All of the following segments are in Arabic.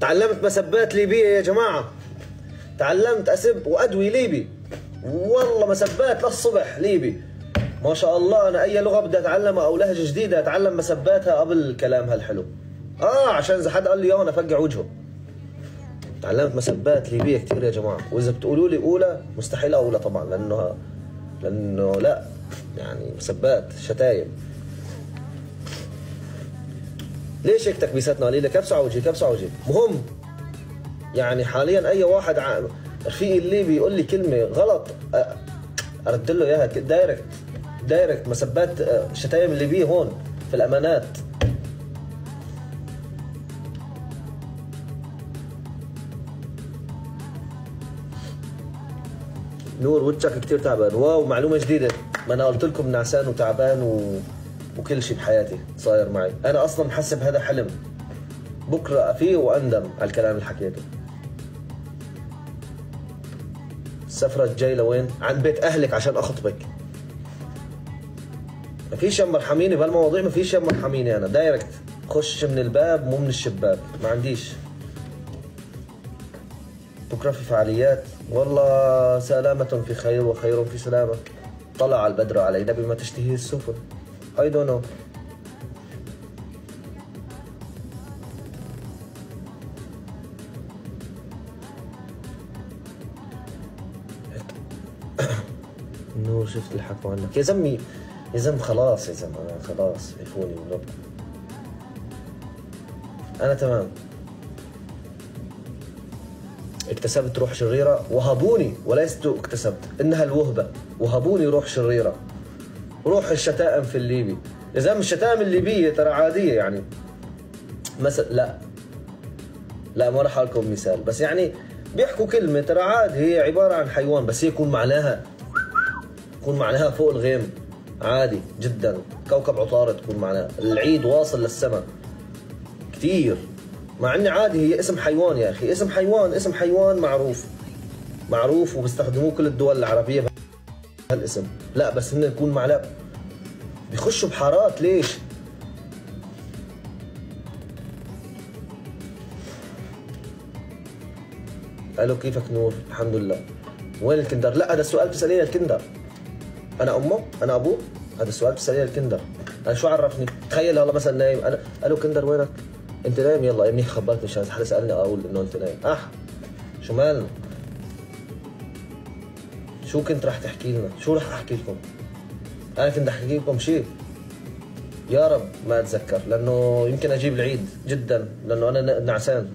تعلمت مسبات ليبية يا جماعة، تعلمت أسب وأدوي ليبي، والله مسبات للصبح ليبي ما شاء الله. أنا أي لغة بدي أتعلمها أو لهجة جديدة أتعلم مسباتها قبل كلامها الحلو. عشان إذا حد قال لي أنا أفقع وجهه. تعلمت مسبات ليبية كثير يا جماعة، وإذا بتقولوا لي أولى مستحيل أولى طبعا، لأنه لا يعني مسبات شتايم. ليش هيك تكبيساتنا قليلة؟ كبسوا على وجهي كبسوا على وجهي. مهم يعني حاليا أي واحد رفيقي الليبي يقول لي كلمة غلط أرد له إياها دايركت مسبات شتايم الليبية هون في الأمانات. نور وجهك كثير تعبان. واو معلومة جديدة، ما أنا قلت لكم نعسان وتعبان وكل شيء بحياتي صاير معي. أنا أصلا محسب هذا حلم، بكرة أفيه وأندم على الكلام اللي حكيته. السفرة الجاي لوين؟ عند بيت أهلك عشان أخطبك. ما فيش يا مرحميني بهالمواضيع، ما فيش يا مرحميني. أنا دايركت خش من الباب مو من الشباك، ما عنديش. بكرة في فعاليات، والله سلامة في خير وخير في سلامة. طلع البدر علينا بما تشتهيه السفن. I don't know. نور شفت اللي حكوا عنك يا زمي. يا زلمة خلاص يا زلمة، أنا خلاص عرفوني من ربكم. أنا تمام. اكتسبت روح شريرة، وهبوني ولست اكتسبت، إنها الوهبة. وهبوني روح شريرة، روح الشتائم في الليبي. يا زلمة الشتائم الليبية ترى عادية يعني. مثلا لا ما راح لكم مثال، بس يعني بيحكوا كلمة ترى عادي، هي عبارة عن حيوان بس هي يكون معناها فوق الغيم، عادي جدا. كوكب عطارد تكون معناها العيد واصل للسماء كثير، مع اني عادي هي اسم حيوان يا اخي. اسم حيوان معروف وبيستخدموه كل الدول العربية بهالاسم. لا بس هن يكون معناه بيخشوا بحارات. ليش؟ الو كيفك نور؟ الحمد لله. وين الكندر؟ لا هذا السؤال بتسأليه للكندر. انا امه؟ انا ابوه؟ هذا السؤال بتسأليه للكندر. انا شو عرفني؟ تخيل هلا مثلا نايم انا، الو كندر وينك؟ انت نايم؟ يلا يا ابني خبرتني مشان حدا سألني اقول انه انت نايم. شو مالنا؟ شو كنت رح تحكي لنا؟ شو رح احكي لكم؟ انا كنت احكي لكم شيء يا رب ما اتذكر، لانه يمكن اجيب العيد جدا، لانه انا نعسان.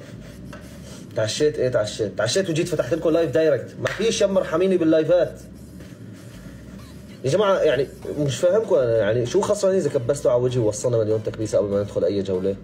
تعشيت تعشيت وجيت فتحت لكم لايف دايركت. ما فيش يا مرحميني باللايفات يا جماعه. يعني مش فاهمكم انا، يعني شو خسرانين اذا كبستوا على وجهي ووصلنا مليون تكبيسه قبل ما ندخل اي جوله؟